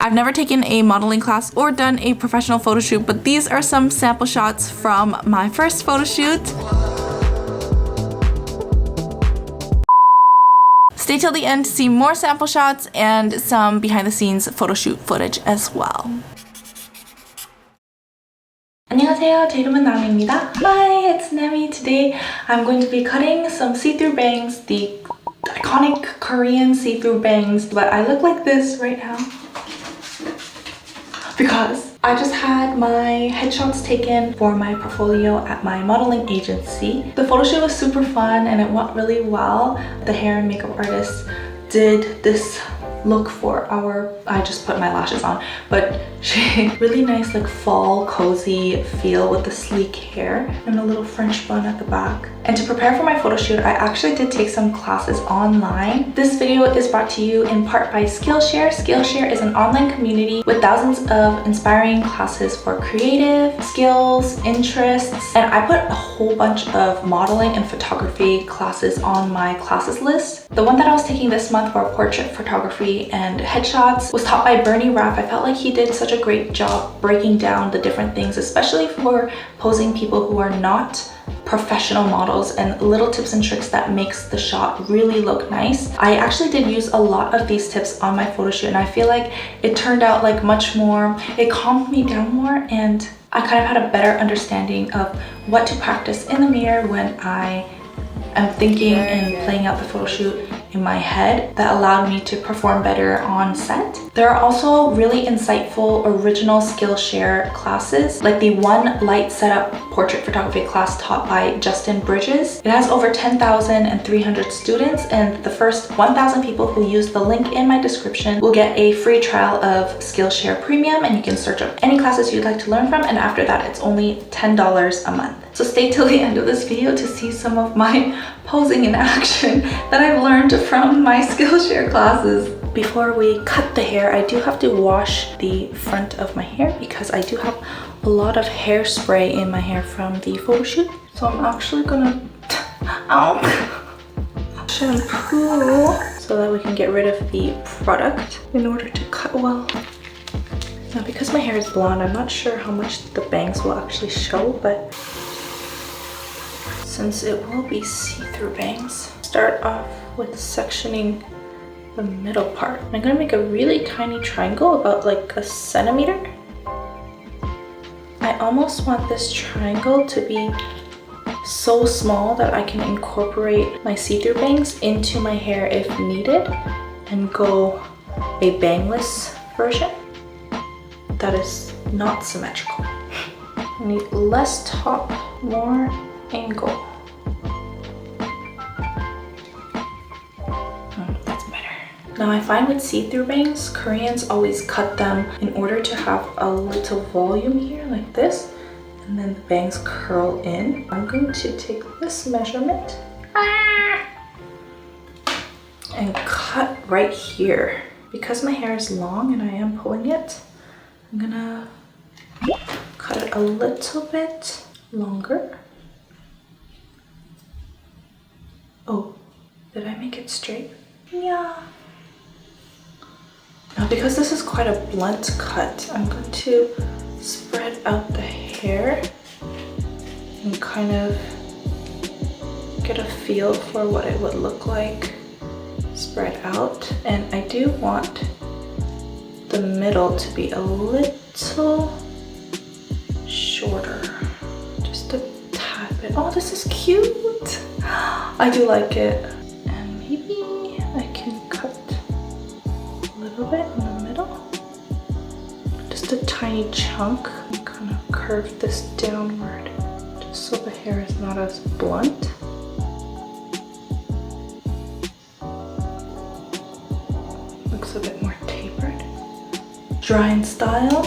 I've never taken a modeling class or done a professional photo shoot, but these are some sample shots from my first photo shoot. Stay till the end to see more sample shots and some behind the scenes photo shoot footage as well. 안녕하세요. 제 이름은 Nami입니다. Hi, it's Nami. Today I'm going to be cutting some see-through bangs, the iconic Korean see-through bangs, but I look like this right now because I just had my headshots taken for my portfolio at my modeling agency. The photo shoot was super fun and it went really well. The hair and makeup artist did this look for I just put my lashes on, but she really nice like fall cozy feel with the sleek hair and a little French bun at the back. And to prepare for my photo shoot, I actually did take some classes online. This video is brought to you in part by Skillshare. Skillshare is an online community with thousands of inspiring classes for creative skills, interests, and I put a whole bunch of modeling and photography classes on my classes list. The one that I was taking this month for portrait photography and headshots was taught by Bernie Rapp. I felt like he did such a great job breaking down the different things, especially for posing people who are not professional models, and little tips and tricks that makes the shot really look nice. I actually did use a lot of these tips on my photo shoot and I feel like it turned out like much more, it calmed me down more and I kind of had a better understanding of what to practice in the mirror when I am thinking and playing out the photo shoot in my head that allowed me to perform better on set. There are also really insightful original Skillshare classes, like the One Light Setup portrait photography class taught by Justin Bridges. It has over 10,300 students, and the first 1,000 people who use the link in my description will get a free trial of Skillshare Premium, and you can search up any classes you'd like to learn from, and after that it's only $10 a month. So stay till the end of this video to see some of my posing in action that I've learned from my Skillshare classes. Before we cut the hair, I do have to wash the front of my hair because I do have a lot of hairspray in my hair from the photo shoot. So I'm actually gonna shampoo so that we can get rid of the product in order to cut well. Now because my hair is blonde, I'm not sure how much the bangs will actually show, but since it will be see-through bangs, start off with sectioning the middle part. I'm gonna make a really tiny triangle, about like a centimeter. I almost want this triangle to be so small that I can incorporate my see-through bangs into my hair if needed and go a bangless version that is not symmetrical. I need less top, more angle. That's better. Now I find with see-through bangs, Koreans always cut them in order to have a little volume here like this, and then the bangs curl in. I'm going to take this measurement and cut right here. Because my hair is long and I am pulling it, I'm gonna cut it a little bit longer. Oh, did I make it straight? Yeah. Now because this is quite a blunt cut, I'm going to spread out the hair and kind of get a feel for what it would look like spread out. And I do want the middle to be a little shorter, just a tad bit. Oh, this is cute. I do like it. And maybe I can cut a little bit in the middle. Just a tiny chunk and kind of curve this downward just so the hair is not as blunt. Looks a bit more tapered. Dry in style.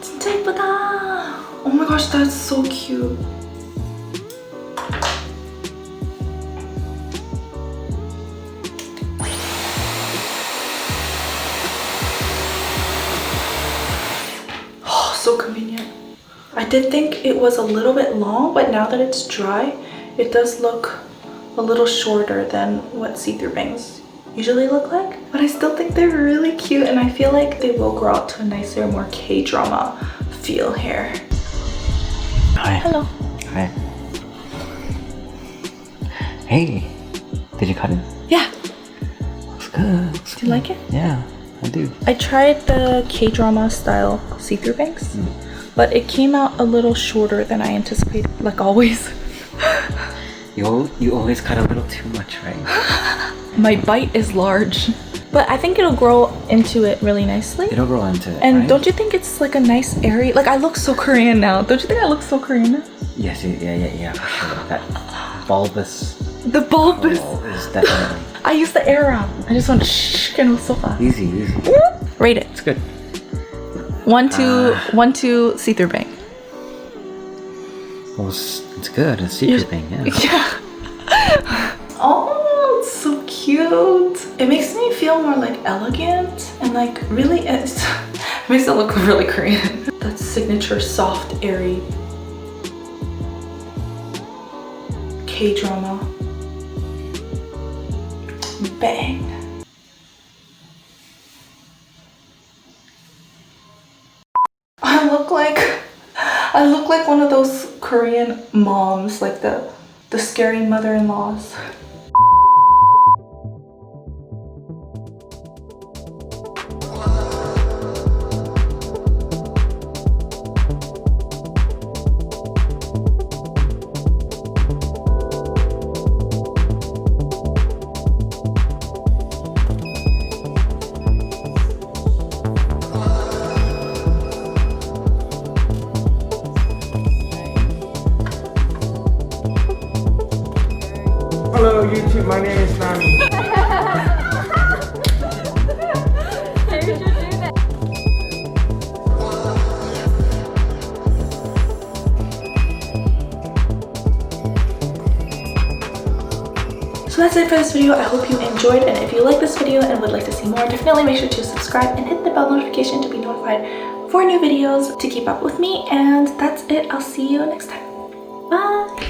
진짜 예쁘다. Oh my gosh, that's so cute. so convenient. I did think it was a little bit long, but now that it's dry, it does look a little shorter than what see-through bangs usually look like. But I still think they're really cute, and I feel like they will grow out to a nicer, more K-drama feel here. Hi. Hello. Hi. Hey, did you cut it? Yeah. Looks good. Do you like it? Yeah, I do. I tried the K-drama style see-through bangs, but it came out a little shorter than I anticipated, like always. You always cut a little too much, right? My bite is large, but I think it'll grow into it really nicely. It'll grow into it, And right? don't you think it's like a nice area? Like I look so Korean now. Don't you think I look so Korean now? Yes, yeah, for sure. That bulbous The bulbous. curl is definitely I used the air out. I just went shh and it was so fast. easy. Rate it. It's good. 1, 2, see-through bang. Well, it's good. It's see-through thing, yeah. Yeah. Oh, it's so cute. It makes me feel more like elegant and like really, it makes it look really Korean. That signature soft, airy K-drama. Bang. I look like one of those Korean moms, like the scary mother-in-laws. Hello YouTube, my name is Nami. So that's it for this video. I hope you enjoyed, and if you like this video and would like to see more, definitely make sure to subscribe and hit the bell notification to be notified for new videos to keep up with me. And that's it. I'll see you next time. Bye.